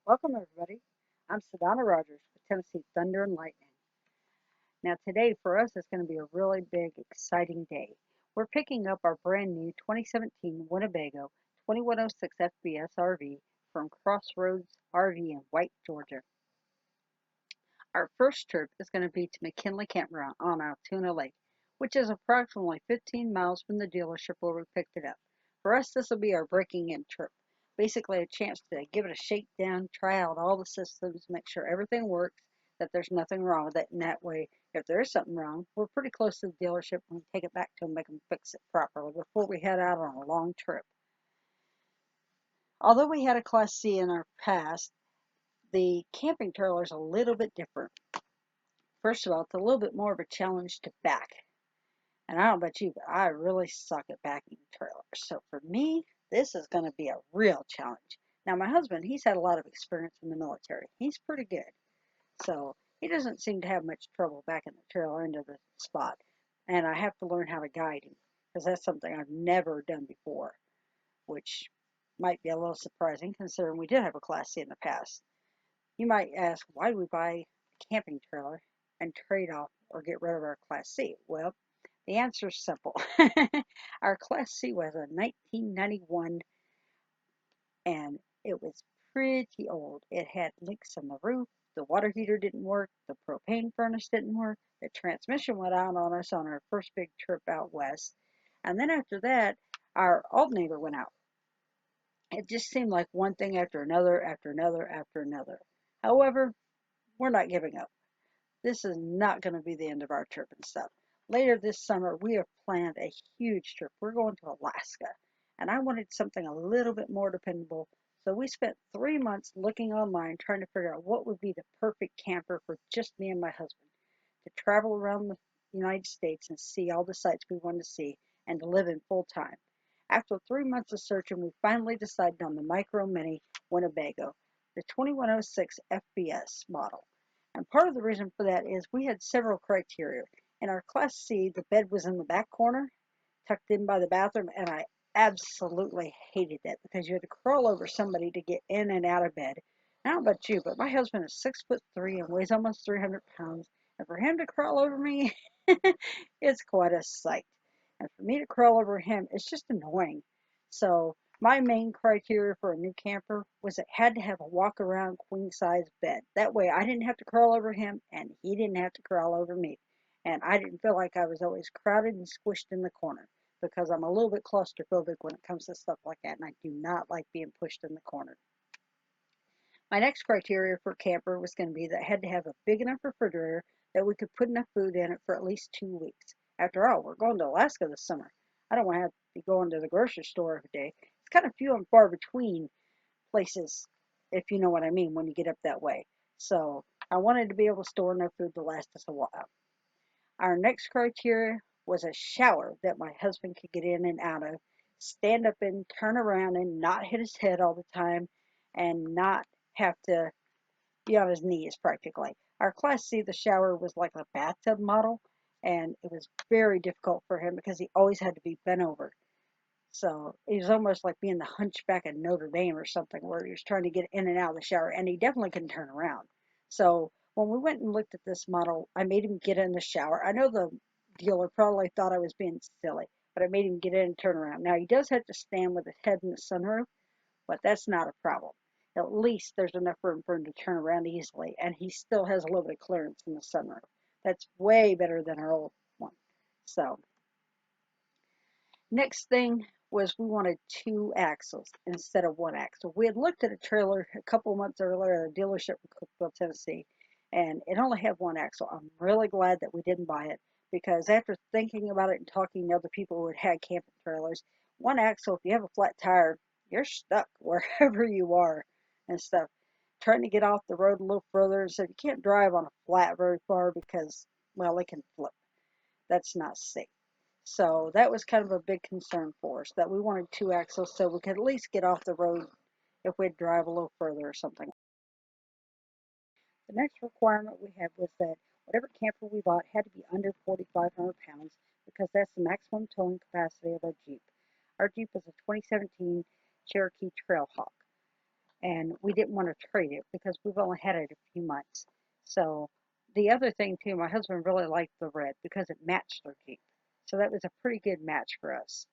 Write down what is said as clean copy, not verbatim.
Welcome, everybody. I'm Sedona Rogers with Tennessee Thunder and Lightning. Now, today for us is going to be a really big, exciting day. We're picking up our brand new 2017 Winnebago 2106 FBS RV from Crossroads RV in White, Georgia. Our first trip is going to be to McKinley Campground on Altoona Lake, which is approximately 15 miles from the dealership where we picked it up. For us, this will be our breaking in trip. Basically, a chance to give it a shakedown, try out all the systems, make sure everything works, that there's nothing wrong with it. And that way, if there is something wrong, we're pretty close to the dealership and we can take it back to them, make them fix it properly before we head out on a long trip. Although we had a Class C in our past, the camping trailer is a little bit different. First of all, it's a little bit more of a challenge to back. And I don't know about you, but I really suck at backing trailers. So for me, this is going to be a real challenge. Now, my husband, he's had a lot of experience in the military. He's pretty good. So he doesn't seem to have much trouble backing the trailer into the spot. And I have to learn how to guide him because that's something I've never done before, which might be a little surprising considering we did have a Class C in the past. You might ask, why do we buy a camping trailer and trade off or get rid of our Class C? Well, the answer is simple. Our Class C was a 1991 and it was pretty old. It had leaks in the roof, the water heater didn't work, the propane furnace didn't work, the transmission went out on us on our first big trip out west. And then after that, our alternator went out. It just seemed like one thing after another, after another, after another. However, we're not giving up. This is not going to be the end of our trip and stuff. Later this summer, we have planned a huge trip. We're going to Alaska, and I wanted something a little bit more dependable. So we spent 3 months looking online trying to figure out what would be the perfect camper for just me and my husband to travel around the United States and see all the sites we wanted to see and to live in full time. After 3 months of searching, we finally decided on the Micro Mini Winnebago, the 2106 FBS model. And part of the reason for that is we had several criteria. In our Class C, the bed was in the back corner, tucked in by the bathroom, and I absolutely hated that because you had to crawl over somebody to get in and out of bed. I don't know about you, but my husband is 6'3" and weighs almost 300 pounds, and for him to crawl over me, it's quite a sight. And for me to crawl over him, it's just annoying. So my main criteria for a new camper was it had to have a walk around queen size bed. That way I didn't have to crawl over him and he didn't have to crawl over me. And I didn't feel like I was always crowded and squished in the corner because I'm a little bit claustrophobic when it comes to stuff like that and I do not like being pushed in the corner. My next criteria for a camper was going to be that it had to have a big enough refrigerator that we could put enough food in it for at least 2 weeks. After all, we're going to Alaska this summer. I don't want to have to be going to the grocery store every day. It's kind of few and far between places, if you know what I mean, when you get up that way. So I wanted to be able to store enough food to last us a while. Our next criteria was a shower that my husband could get in and out of, stand up and turn around and not hit his head all the time and not have to be on his knees practically. Our Class C, the shower was like a bathtub model, and it was very difficult for him because he always had to be bent over. So it was almost like being the hunchback of Notre Dame or something, where he was trying to get in and out of the shower, and he definitely couldn't turn around. So when we went and looked at this model, I made him get in the shower. I know the dealer probably thought I was being silly, but I made him get in and turn around. Now he does have to stand with his head in the sunroof, but that's not a problem. At least there's enough room for him to turn around easily, and he still has a little bit of clearance in the sunroof. That's way better than our old one. So next thing was we wanted two axles instead of one axle. We had looked at a trailer a couple months earlier at a dealership in Cookeville, Tennessee, and it only had one axle. I'm really glad that we didn't buy it because after thinking about it and talking to other people who had had camping trailers, one axle, if you have a flat tire, you're stuck wherever you are and stuff. Trying to get off the road a little further, so you can't drive on a flat very far because, well, it can flip. That's not safe. So that was kind of a big concern for us, that we wanted two axles so we could at least get off the road if we'd drive a little further or something. The next requirement we had was that whatever camper we bought had to be under 4,500 pounds because that's the maximum towing capacity of our Jeep. Our Jeep was a 2017 Cherokee Trailhawk. and we didn't want to trade it because we've only had it a few months. So the other thing too, my husband really liked the red because it matched their Jeep. So that was a pretty good match for us.